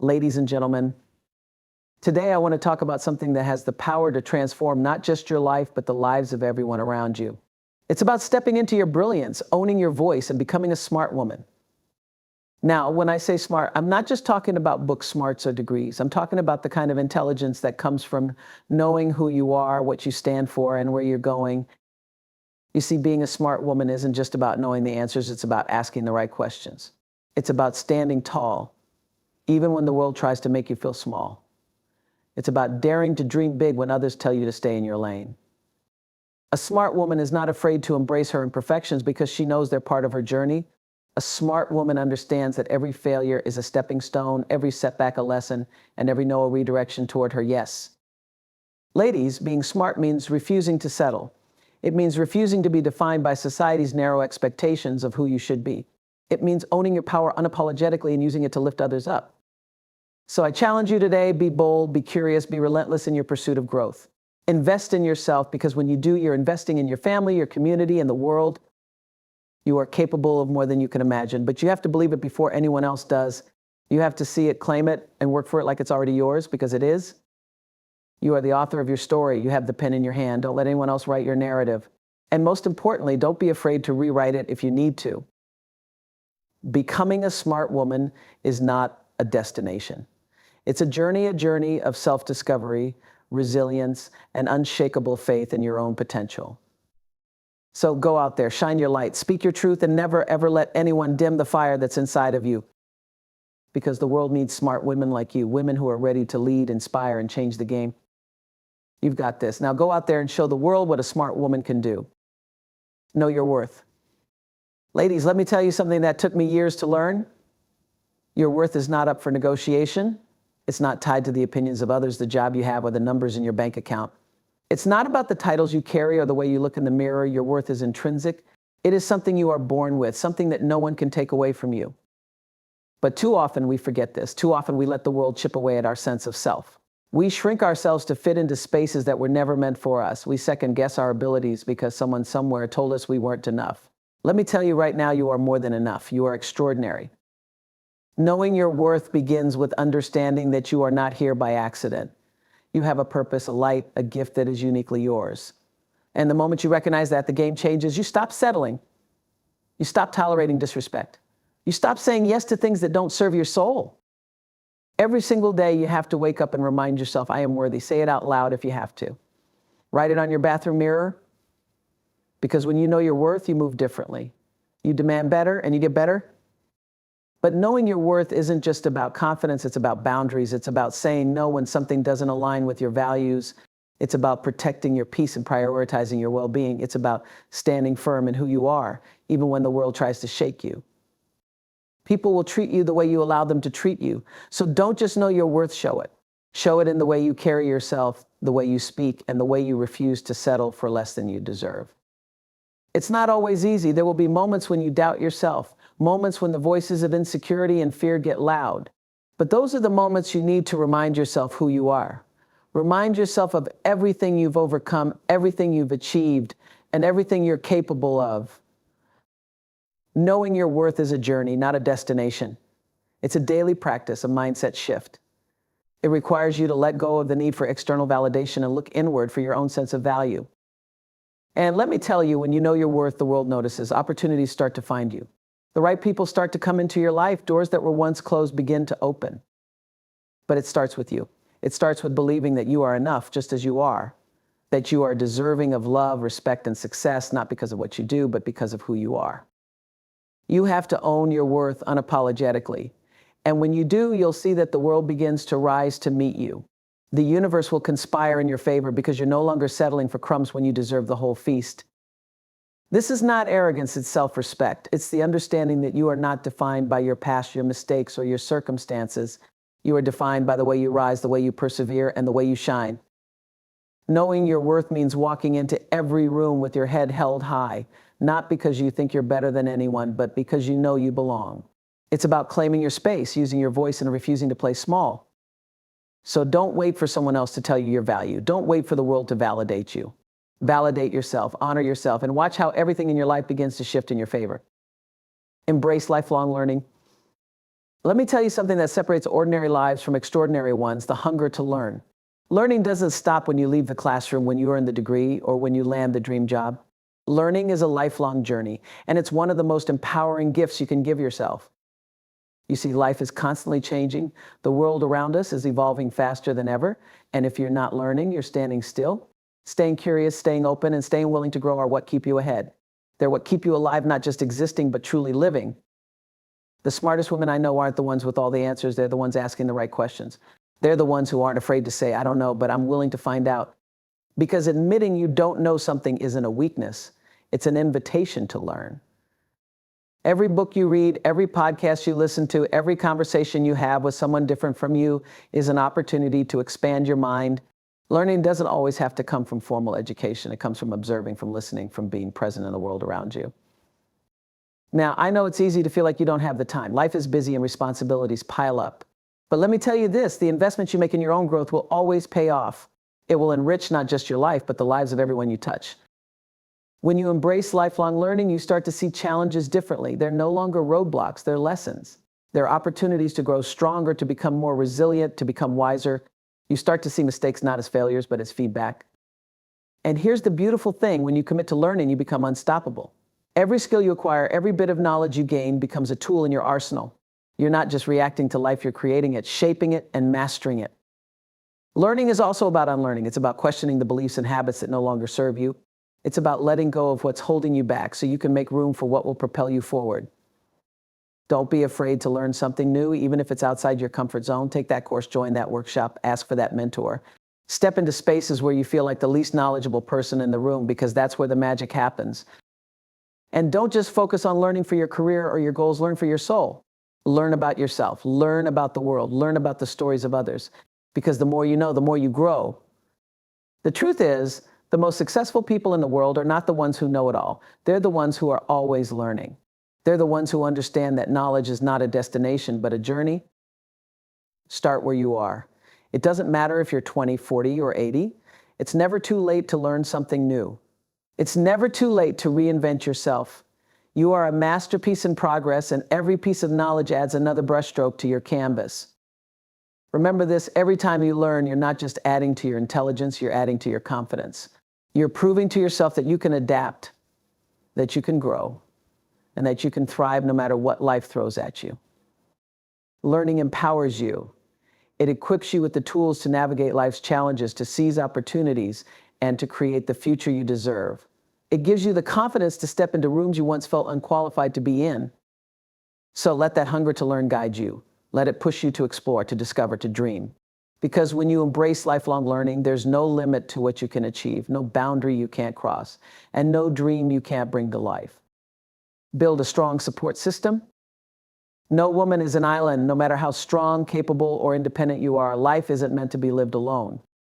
ladies and gentlemen. Today, I want to talk about something that has the power to transform not just your life, but the lives of everyone around you. It's about stepping into your brilliance, owning your voice, and becoming a smart woman. Now, when I say smart, I'm not just talking about book smarts or degrees. I'm talking about the kind of intelligence that comes from knowing who you are, what you stand for, and where you're going. You see, being a smart woman isn't just about knowing the answers. It's about asking the right questions. It's about standing tall, even when the world tries to make you feel small. It's about daring to dream big when others tell you to stay in your lane. A smart woman is not afraid to embrace her imperfections because she knows they're part of her journey. A smart woman understands that every failure is a stepping stone, every setback a lesson, and every no a redirection toward her yes. Ladies, being smart means refusing to settle. It means refusing to be defined by society's narrow expectations of who you should be. It means owning your power unapologetically and using it to lift others up. So I challenge you today, be bold, be curious, be relentless in your pursuit of growth. Invest in yourself, because when you do, you're investing in your family, your community, and the world. You are capable of more than you can imagine, but you have to believe it before anyone else does. You have to see it, claim it, and work for it like it's already yours, because it is. You are the author of your story. You have the pen in your hand. Don't let anyone else write your narrative. And most importantly, don't be afraid to rewrite it if you need to. Becoming a smart woman is not a destination. It's a journey of self-discovery, resilience, and unshakable faith in your own potential. So go out there, shine your light, speak your truth, and never, ever let anyone dim the fire that's inside of you. Because the world needs smart women like you, women who are ready to lead, inspire, and change the game. You've got this. Now go out there and show the world what a smart woman can do. Know your worth. Ladies, let me tell you something that took me years to learn. Your worth is not up for negotiation. It's not tied to the opinions of others, the job you have, or the numbers in your bank account. It's not about the titles you carry or the way you look in the mirror. Your worth is intrinsic. It is something you are born with, something that no one can take away from you. But too often we forget this. Too often we let the world chip away at our sense of self. We shrink ourselves to fit into spaces that were never meant for us. We second guess our abilities because someone somewhere told us we weren't enough. Let me tell you right now, you are more than enough. You are extraordinary. Knowing your worth begins with understanding that you are not here by accident. You have a purpose, a light, a gift that is uniquely yours. And the moment you recognize that, the game changes. You stop settling. You stop tolerating disrespect. You stop saying yes to things that don't serve your soul. Every single day you have to wake up and remind yourself, I am worthy. Say it out loud if you have to. Write it on your bathroom mirror. Because when you know your worth, you move differently. You demand better and you get better. But knowing your worth isn't just about confidence, it's about boundaries. It's about saying no when something doesn't align with your values. It's about protecting your peace and prioritizing your well-being. It's about standing firm in who you are, even when the world tries to shake you. People will treat you the way you allow them to treat you. So don't just know your worth, show it. Show it in the way you carry yourself, the way you speak, and the way you refuse to settle for less than you deserve. It's not always easy. There will be moments when you doubt yourself, moments when the voices of insecurity and fear get loud. But those are the moments you need to remind yourself who you are. Remind yourself of everything you've overcome, everything you've achieved, and everything you're capable of. Knowing your worth is a journey, not a destination. It's a daily practice, a mindset shift. It requires you to let go of the need for external validation and look inward for your own sense of value. And let me tell you, when you know your worth, the world notices. Opportunities start to find you. The right people start to come into your life. Doors that were once closed begin to open. But it starts with you. It starts with believing that you are enough just as you are, that you are deserving of love, respect, and success, not because of what you do, but because of who you are. You have to own your worth unapologetically. And when you do, you'll see that the world begins to rise to meet you. The universe will conspire in your favor because you're no longer settling for crumbs when you deserve the whole feast. This is not arrogance, it's self-respect. It's the understanding that you are not defined by your past, your mistakes, or your circumstances. You are defined by the way you rise, the way you persevere, and the way you shine. Knowing your worth means walking into every room with your head held high, not because you think you're better than anyone, but because you know you belong. It's about claiming your space, using your voice, and refusing to play small. So don't wait for someone else to tell you your value. Don't wait for the world to validate you. Validate yourself, honor yourself, and watch how everything in your life begins to shift in your favor. Embrace lifelong learning. Let me tell you something that separates ordinary lives from extraordinary ones: the hunger to learn. Learning doesn't stop when you leave the classroom, when you earn the degree, or when you land the dream job. Learning is a lifelong journey, and it's one of the most empowering gifts you can give yourself. You see, life is constantly changing. The world around us is evolving faster than ever, and if you're not learning, you're standing still. Staying curious, staying open, and staying willing to grow are what keep you ahead. They're what keep you alive, not just existing, but truly living. The smartest women I know aren't the ones with all the answers. They're the ones asking the right questions. They're the ones who aren't afraid to say, I don't know, but I'm willing to find out. Because admitting you don't know something isn't a weakness. It's an invitation to learn. Every book you read, every podcast you listen to, every conversation you have with someone different from you is an opportunity to expand your mind. Learning doesn't always have to come from formal education. It comes from observing, from listening, from being present in the world around you. Now, I know it's easy to feel like you don't have the time. Life is busy and responsibilities pile up. But let me tell you this, the investment you make in your own growth will always pay off. It will enrich not just your life, but the lives of everyone you touch. When you embrace lifelong learning, you start to see challenges differently. They're no longer roadblocks, they're lessons. They're opportunities to grow stronger, to become more resilient, to become wiser. You start to see mistakes not as failures, but as feedback. And here's the beautiful thing, when you commit to learning, you become unstoppable. Every skill you acquire, every bit of knowledge you gain becomes a tool in your arsenal. You're not just reacting to life, you're creating it, shaping it, and mastering it. Learning is also about unlearning. It's about questioning the beliefs and habits that no longer serve you. It's about letting go of what's holding you back so you can make room for what will propel you forward. Don't be afraid to learn something new, even if it's outside your comfort zone. Take that course, join that workshop, ask for that mentor. Step into spaces where you feel like the least knowledgeable person in the room, because that's where the magic happens. And don't just focus on learning for your career or your goals, learn for your soul. Learn about yourself, learn about the world, learn about the stories of others, because the more you know, the more you grow. The truth is, the most successful people in the world are not the ones who know it all. They're the ones who are always learning. They're the ones who understand that knowledge is not a destination, but a journey. Start where you are. It doesn't matter if you're 20, 40, or 80. It's never too late to learn something new. It's never too late to reinvent yourself. You are a masterpiece in progress, and every piece of knowledge adds another brushstroke to your canvas. Remember this, every time you learn, you're not just adding to your intelligence, you're adding to your confidence. You're proving to yourself that you can adapt, that you can grow, and that you can thrive no matter what life throws at you. Learning empowers you. It equips you with the tools to navigate life's challenges, to seize opportunities, and to create the future you deserve. It gives you the confidence to step into rooms you once felt unqualified to be in. So let that hunger to learn guide you. Let it push you to explore, to discover, to dream. Because when you embrace lifelong learning, there's no limit to what you can achieve, no boundary you can't cross, and no dream you can't bring to life. Build a strong support system. No woman is an island. No matter how strong, capable, or independent you are, life isn't meant to be lived alone.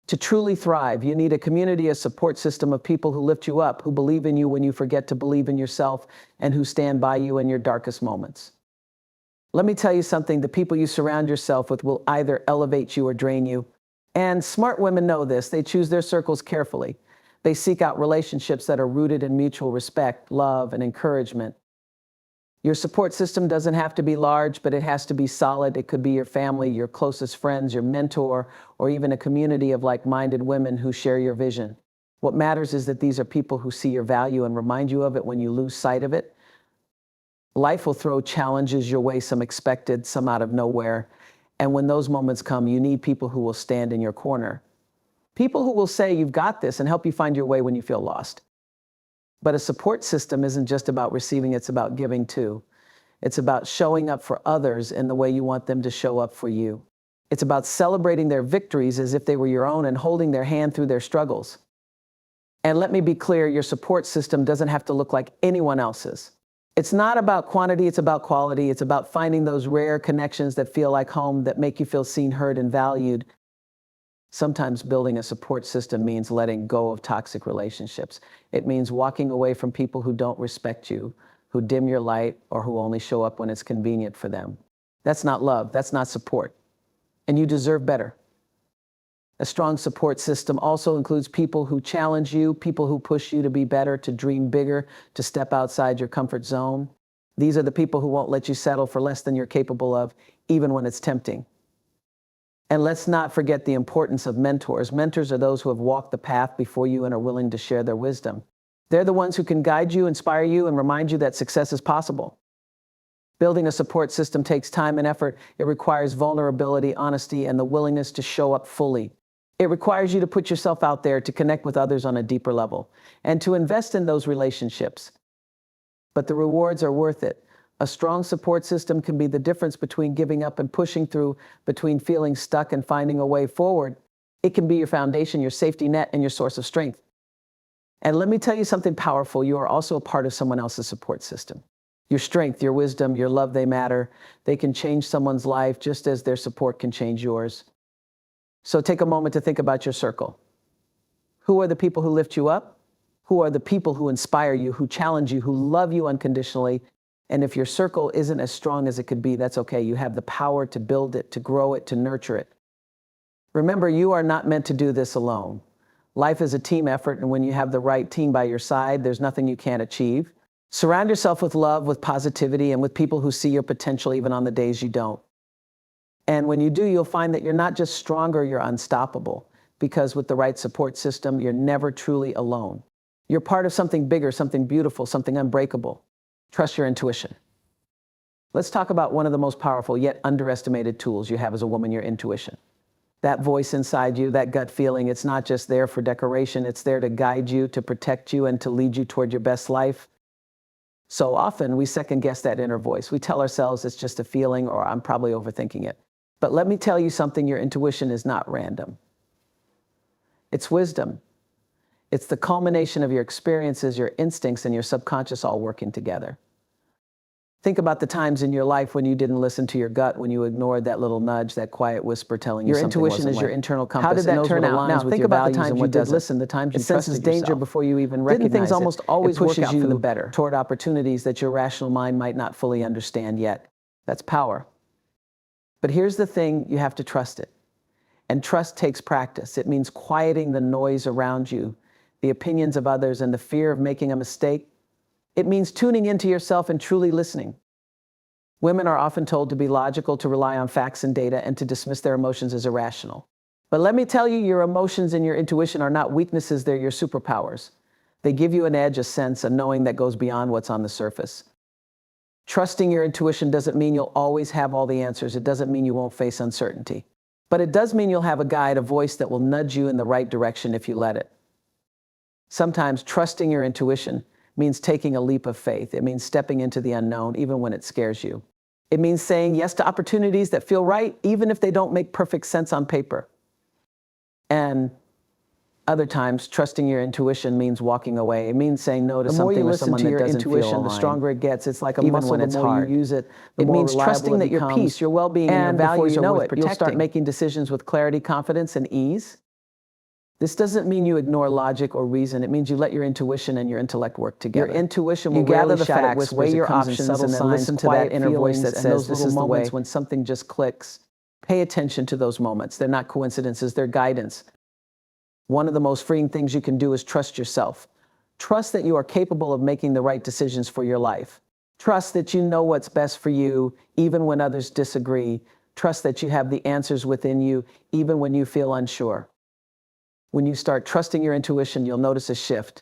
To truly thrive, you need a community, a support system of people who lift you up, who believe in you when you forget to believe in yourself, and who stand by you in your darkest moments. Let me tell you something, the people you surround yourself with will either elevate you or drain you. And smart women know this. They choose their circles carefully. They seek out relationships that are rooted in mutual respect, love, and encouragement. Your support system doesn't have to be large, but it has to be solid. It could be your family, your closest friends, your mentor, or even a community of like-minded women who share your vision. What matters is that these are people who see your value and remind you of it when you lose sight of it. Life will throw challenges your way, some expected, some out of nowhere. And when those moments come, you need people who will stand in your corner. People who will say, you've got this, and help you find your way when you feel lost. But a support system isn't just about receiving, it's about giving too. It's about showing up for others in the way you want them to show up for you. It's about celebrating their victories as if they were your own and holding their hand through their struggles. And let me be clear, your support system doesn't have to look like anyone else's. It's not about quantity, it's about quality. It's about finding those rare connections that feel like home, that make you feel seen, heard, and valued. Sometimes building a support system means letting go of toxic relationships. It means walking away from people who don't respect you, who dim your light, or who only show up when it's convenient for them. That's not love, that's not support. And you deserve better. A strong support system also includes people who challenge you, people who push you to be better, to dream bigger, to step outside your comfort zone. These are the people who won't let you settle for less than you're capable of, even when it's tempting. And let's not forget the importance of mentors. Mentors are those who have walked the path before you and are willing to share their wisdom. They're the ones who can guide you, inspire you, and remind you that success is possible. Building a support system takes time and effort. It requires vulnerability, honesty, and the willingness to show up fully. It requires you to put yourself out there, to connect with others on a deeper level, and to invest in those relationships. But the rewards are worth it. A strong support system can be the difference between giving up and pushing through, between feeling stuck and finding a way forward. It can be your foundation, your safety net, and your source of strength. And let me tell you something powerful. You are also a part of someone else's support system. Your strength, your wisdom, your love, they matter. They can change someone's life just as their support can change yours. So take a moment to think about your circle. Who are the people who lift you up? Who are the people who inspire you, who challenge you, who love you unconditionally? And if your circle isn't as strong as it could be, that's okay. You have the power to build it, to grow it, to nurture it. Remember, you are not meant to do this alone. Life is a team effort, and when you have the right team by your side, there's nothing you can't achieve. Surround yourself with love, with positivity, and with people who see your potential even on the days you don't. And when you do, you'll find that you're not just stronger, you're unstoppable. Because with the right support system, you're never truly alone. You're part of something bigger, something beautiful, something unbreakable. Trust your intuition. Let's talk about one of the most powerful yet underestimated tools you have as a woman, your intuition. That voice inside you, that gut feeling, it's not just there for decoration, it's there to guide you, to protect you, and to lead you toward your best life. So often we second guess that inner voice. We tell ourselves it's just a feeling, or I'm probably overthinking it. But let me tell you something, your intuition is not random. It's wisdom. It's the culmination of your experiences, your instincts, and your subconscious all working together. Think about the times in your life when you didn't listen to your gut, when you ignored that little nudge, that quiet whisper telling you something wasn't right. Your intuition is your internal compass. How did that turn out? Now think about the times you did listen, the times you senses danger yourself. before you even recognize it. Didn't things almost always work pushes out you for the better? Toward opportunities that your rational mind might not fully understand yet. That's power. But here's the thing, you have to trust it. And trust takes practice. It means quieting the noise around you, the opinions of others, and the fear of making a mistake. It means tuning into yourself and truly listening. Women are often told to be logical, to rely on facts and data, and to dismiss their emotions as irrational. But let me tell you, your emotions and your intuition are not weaknesses, they're your superpowers. They give you an edge, a sense, a knowing that goes beyond what's on the surface. Trusting your intuition doesn't mean you'll always have all the answers. It doesn't mean you won't face uncertainty. But it does mean you'll have a guide, a voice that will nudge you in the right direction if you let it. Sometimes trusting your intuition means taking a leap of faith. It means stepping into the unknown, even when it scares you. It means saying yes to opportunities that feel right, even if they don't make perfect sense on paper. And other times, trusting your intuition means walking away. It means saying no to something or someone that doesn't feel aligned. The stronger it gets, it's like a muscle. When it's hard, you use it. It means trusting that your peace, your well-being, and your values are worth protecting. You'll start making decisions with clarity, confidence, and ease. This doesn't mean you ignore logic or reason. It means you let your intuition and your intellect work together. Your intuition will gather the facts, weigh your options, and then listen to that inner voice that says this is the way. When something just clicks, pay attention to those moments. They're not coincidences, they're guidance. One of the most freeing things you can do is trust yourself. Trust that you are capable of making the right decisions for your life. Trust that you know what's best for you, even when others disagree. Trust that you have the answers within you, even when you feel unsure. When you start trusting your intuition, you'll notice a shift.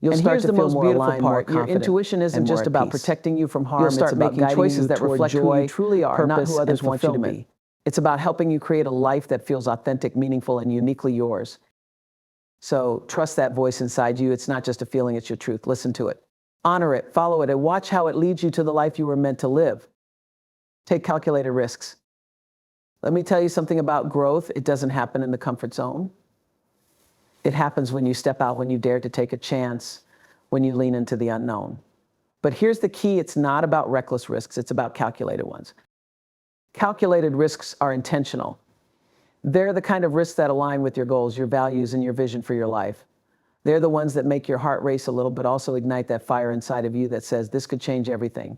You'll start to feel more aligned, more confident. Your intuition isn't just about protecting you from harm. You'll start making choices that reflect who you truly are, not who others want you to be. It's about helping you create a life that feels authentic, meaningful, and uniquely yours. So trust that voice inside you. It's not just a feeling, it's your truth. Listen to it. Honor it, follow it, and watch how it leads you to the life you were meant to live. Take calculated risks. Let me tell you something about growth. It doesn't happen in the comfort zone. It happens when you step out, when you dare to take a chance, when you lean into the unknown. But here's the key. It's not about reckless risks. It's about calculated ones. Calculated risks are intentional. They're the kind of risks that align with your goals, your values, and your vision for your life. They're the ones that make your heart race a little, but also ignite that fire inside of you that says, this could change everything.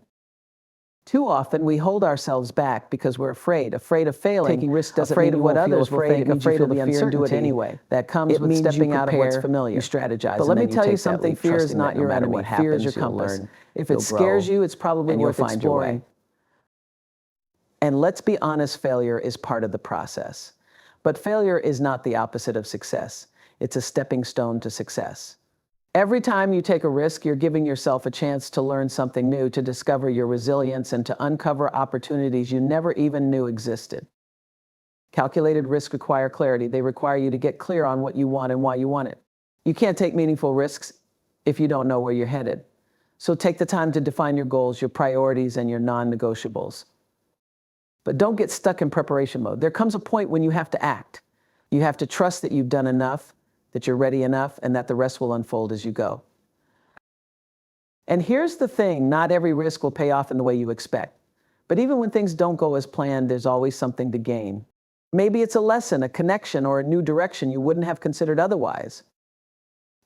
Too often, we hold ourselves back because we're afraid of failing. Taking risks doesn't mean what others will think, afraid of the fear and do it anyway. That comes with stepping out of what's familiar. You strategize. But let me tell you something, fear is not your enemy. Fear is your compass. If it scares you, it's probably worth exploring. And let's be honest, failure is part of the process. But failure is not the opposite of success. It's a stepping stone to success. Every time you take a risk, you're giving yourself a chance to learn something new, to discover your resilience, and to uncover opportunities you never even knew existed. Calculated risks require clarity. They require you to get clear on what you want and why you want it. You can't take meaningful risks if you don't know where you're headed. So take the time to define your goals, your priorities, and your non-negotiables. But don't get stuck in preparation mode. There comes a point when you have to act. You have to trust that you've done enough, that you're ready enough, and that the rest will unfold as you go. And here's the thing, not every risk will pay off in the way you expect. But even when things don't go as planned, there's always something to gain. Maybe it's a lesson, a connection, or a new direction you wouldn't have considered otherwise.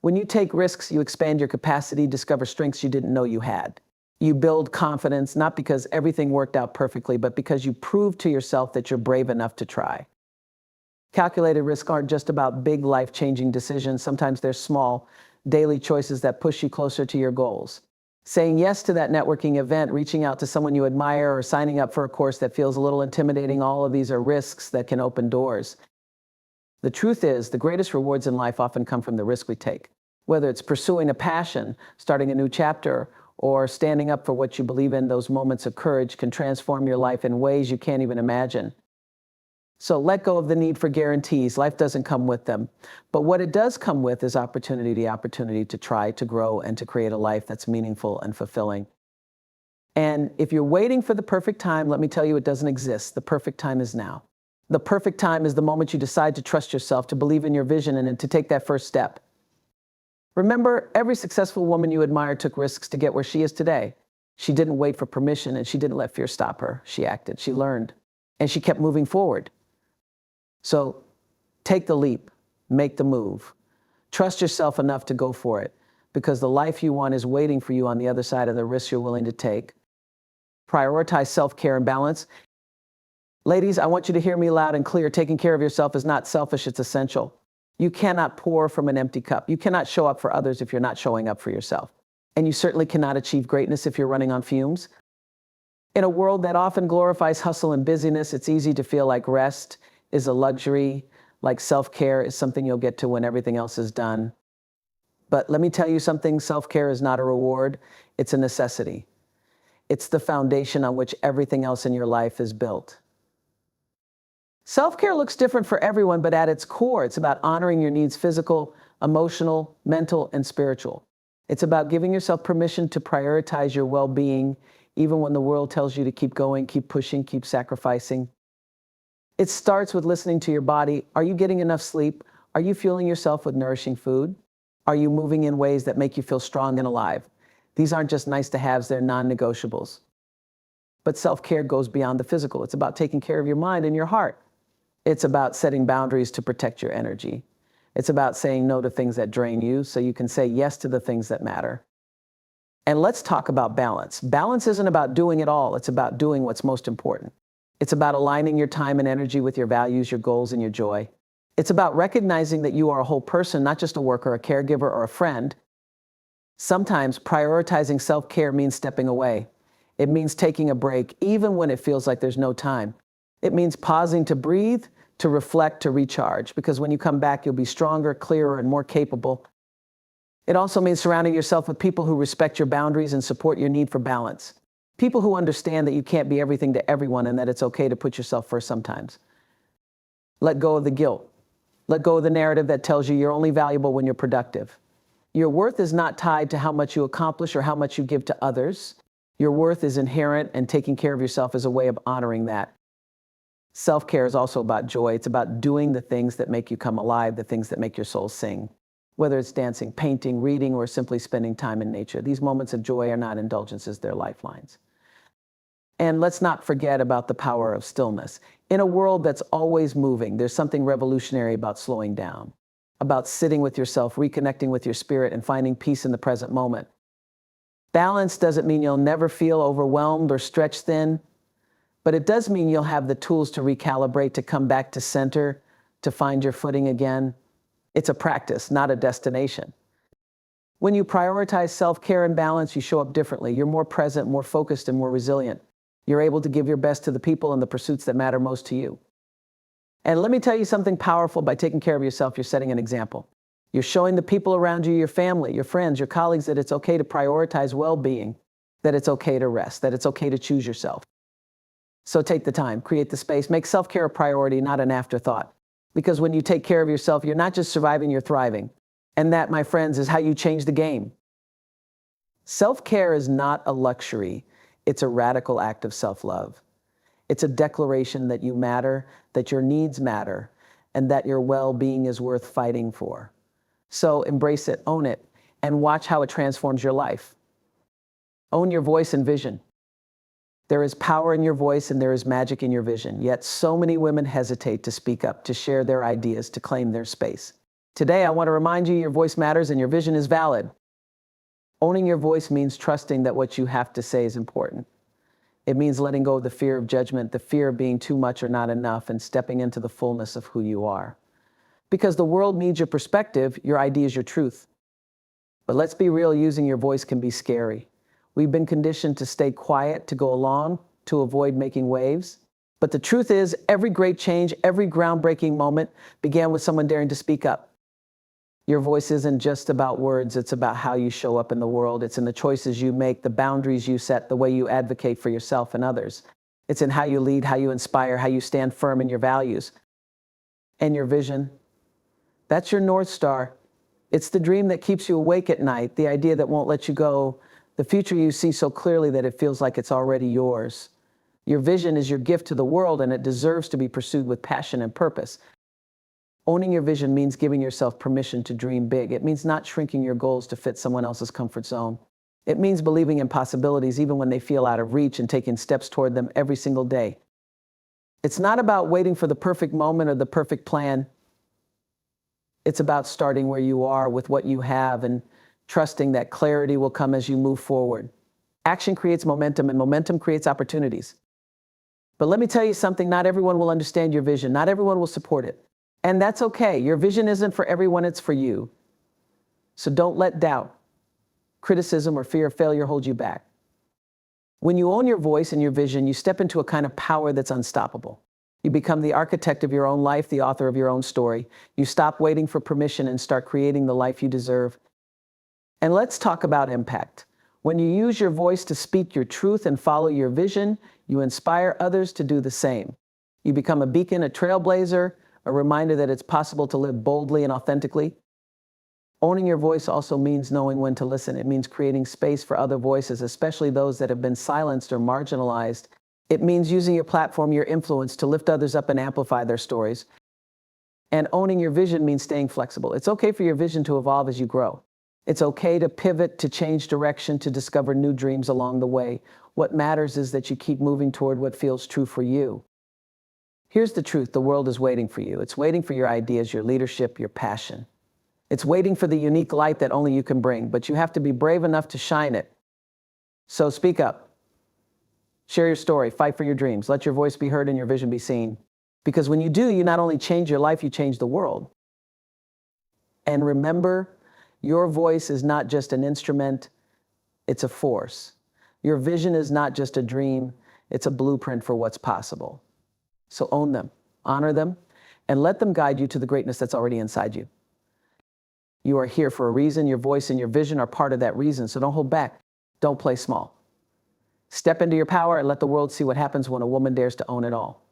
When you take risks, you expand your capacity, discover strengths you didn't know you had. You build confidence, not because everything worked out perfectly, but because you prove to yourself that you're brave enough to try. Calculated risks aren't just about big life-changing decisions. Sometimes they're small, daily choices that push you closer to your goals. Saying yes to that networking event, reaching out to someone you admire, or signing up for a course that feels a little intimidating, all of these are risks that can open doors. The truth is, the greatest rewards in life often come from the risk we take. Whether it's pursuing a passion, starting a new chapter, or standing up for what you believe in, those moments of courage can transform your life in ways you can't even imagine. So let go of the need for guarantees. Life doesn't come with them. But what it does come with is opportunity, the opportunity to try, to grow, and to create a life that's meaningful and fulfilling. And if you're waiting for the perfect time, let me tell you, it doesn't exist. The perfect time is now. The perfect time is the moment you decide to trust yourself, to believe in your vision, and to take that first step. Remember, every successful woman you admire took risks to get where she is today. She didn't wait for permission, and she didn't let fear stop her. She acted, she learned, and she kept moving forward. So take the leap, make the move. Trust yourself enough to go for it, because the life you want is waiting for you on the other side of the risks you're willing to take. Prioritize self-care and balance. Ladies, I want you to hear me loud and clear. Taking care of yourself is not selfish, it's essential. You cannot pour from an empty cup. You cannot show up for others if you're not showing up for yourself. And you certainly cannot achieve greatness if you're running on fumes. In a world that often glorifies hustle and busyness, it's easy to feel like rest is a luxury, like self-care is something you'll get to when everything else is done. But let me tell you something, self-care is not a reward, it's a necessity. It's the foundation on which everything else in your life is built. Self-care looks different for everyone, but at its core, it's about honoring your needs, physical, emotional, mental, and spiritual. It's about giving yourself permission to prioritize your well-being, even when the world tells you to keep going, keep pushing, keep sacrificing. It starts with listening to your body. Are you getting enough sleep? Are you fueling yourself with nourishing food? Are you moving in ways that make you feel strong and alive? These aren't just nice to haves, they're non-negotiables. But self-care goes beyond the physical. It's about taking care of your mind and your heart. It's about setting boundaries to protect your energy. It's about saying no to things that drain you so you can say yes to the things that matter. And let's talk about balance. Balance isn't about doing it all. It's about doing what's most important. It's about aligning your time and energy with your values, your goals, and your joy. It's about recognizing that you are a whole person, not just a worker, a caregiver, or a friend. Sometimes prioritizing self-care means stepping away. It means taking a break, even when it feels like there's no time. It means pausing to breathe, to reflect, to recharge, because when you come back, you'll be stronger, clearer, and more capable. It also means surrounding yourself with people who respect your boundaries and support your need for balance. People who understand that you can't be everything to everyone and that it's okay to put yourself first sometimes. Let go of the guilt. Let go of the narrative that tells you you're only valuable when you're productive. Your worth is not tied to how much you accomplish or how much you give to others. Your worth is inherent, and taking care of yourself is a way of honoring that. Self-care is also about joy. It's about doing the things that make you come alive, the things that make your soul sing. Whether it's dancing, painting, reading, or simply spending time in nature, these moments of joy are not indulgences, they're lifelines. And let's not forget about the power of stillness. In a world that's always moving, there's something revolutionary about slowing down, about sitting with yourself, reconnecting with your spirit, and finding peace in the present moment. Balance doesn't mean you'll never feel overwhelmed or stretched thin. But it does mean you'll have the tools to recalibrate, to come back to center, to find your footing again. It's a practice, not a destination. When you prioritize self-care and balance, you show up differently. You're more present, more focused, and more resilient. You're able to give your best to the people and the pursuits that matter most to you. And let me tell you something powerful. By taking care of yourself, you're setting an example. You're showing the people around you, your family, your friends, your colleagues, that it's okay to prioritize well-being, that it's okay to rest, that it's okay to choose yourself. So take the time, create the space, make self-care a priority, not an afterthought. Because when you take care of yourself, you're not just surviving, you're thriving. And that, my friends, is how you change the game. Self-care is not a luxury. It's a radical act of self-love. It's a declaration that you matter, that your needs matter, and that your well-being is worth fighting for. So embrace it, own it, and watch how it transforms your life. Own your voice and vision. There is power in your voice and there is magic in your vision, yet so many women hesitate to speak up, to share their ideas, to claim their space. Today, I want to remind you your voice matters and your vision is valid. Owning your voice means trusting that what you have to say is important. It means letting go of the fear of judgment, the fear of being too much or not enough, and stepping into the fullness of who you are. Because the world needs your perspective, your idea is your truth. But let's be real, using your voice can be scary. We've been conditioned to stay quiet, to go along, to avoid making waves. But the truth is, every great change, every groundbreaking moment began with someone daring to speak up. Your voice isn't just about words, it's about how you show up in the world. It's in the choices you make, the boundaries you set, the way you advocate for yourself and others. It's in how you lead, how you inspire, how you stand firm in your values. And your vision, that's your North Star. It's the dream that keeps you awake at night, the idea that won't let you go, the future you see so clearly that it feels like it's already yours. Your vision is your gift to the world, and it deserves to be pursued with passion and purpose. Owning your vision means giving yourself permission to dream big. It means not shrinking your goals to fit someone else's comfort zone. It means believing in possibilities even when they feel out of reach and taking steps toward them every single day. It's not about waiting for the perfect moment or the perfect plan. It's about starting where you are with what you have and trusting that clarity will come as you move forward. Action creates momentum, and momentum creates opportunities. But let me tell you something, not everyone will understand your vision. Not everyone will support it. And that's okay. Your vision isn't for everyone, it's for you. So don't let doubt, criticism, or fear of failure hold you back. When you own your voice and your vision, you step into a kind of power that's unstoppable. You become the architect of your own life, the author of your own story. You stop waiting for permission and start creating the life you deserve. And let's talk about impact. When you use your voice to speak your truth and follow your vision, you inspire others to do the same. You become a beacon, a trailblazer, a reminder that it's possible to live boldly and authentically. Owning your voice also means knowing when to listen. It means creating space for other voices, especially those that have been silenced or marginalized. It means using your platform, your influence, to lift others up and amplify their stories. And owning your vision means staying flexible. It's okay for your vision to evolve as you grow. It's okay to pivot, to change direction, to discover new dreams along the way. What matters is that you keep moving toward what feels true for you. Here's the truth, the world is waiting for you. It's waiting for your ideas, your leadership, your passion. It's waiting for the unique light that only you can bring, but you have to be brave enough to shine it. So speak up. Share your story, fight for your dreams, let your voice be heard and your vision be seen. Because when you do, you not only change your life, you change the world. And remember, your voice is not just an instrument, it's a force. Your vision is not just a dream, it's a blueprint for what's possible. So own them, honor them, and let them guide you to the greatness that's already inside you. You are here for a reason. Your voice and your vision are part of that reason, so don't hold back. Don't play small. Step into your power and let the world see what happens when a woman dares to own it all.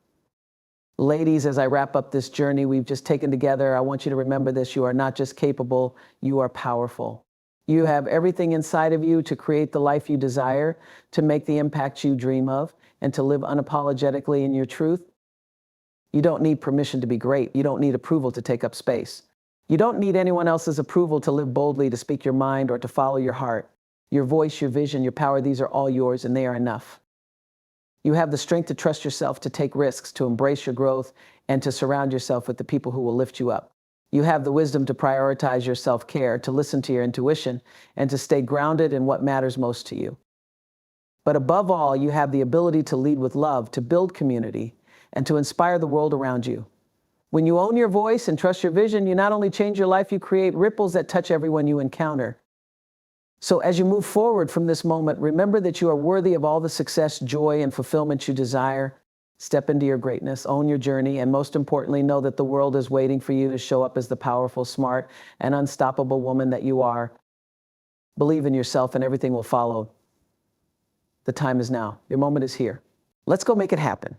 Ladies, as I wrap up this journey we've just taken together, I want you to remember this. You are not just capable, you are powerful. You have everything inside of you to create the life you desire, to make the impact you dream of, and to live unapologetically in your truth. You don't need permission to be great. You don't need approval to take up space. You don't need anyone else's approval to live boldly, to speak your mind, or to follow your heart. Your voice, your vision, your power, these are all yours, and they are enough. You have the strength to trust yourself, to take risks, to embrace your growth, and to surround yourself with the people who will lift you up. You have the wisdom to prioritize your self-care, to listen to your intuition, and to stay grounded in what matters most to you. But above all, you have the ability to lead with love, to build community, and to inspire the world around you. When you own your voice and trust your vision, you not only change your life, you create ripples that touch everyone you encounter. So as you move forward from this moment, remember that you are worthy of all the success, joy, and fulfillment you desire. Step into your greatness, own your journey, and most importantly, know that the world is waiting for you to show up as the powerful, smart, and unstoppable woman that you are. Believe in yourself and everything will follow. The time is now. Your moment is here. Let's go make it happen.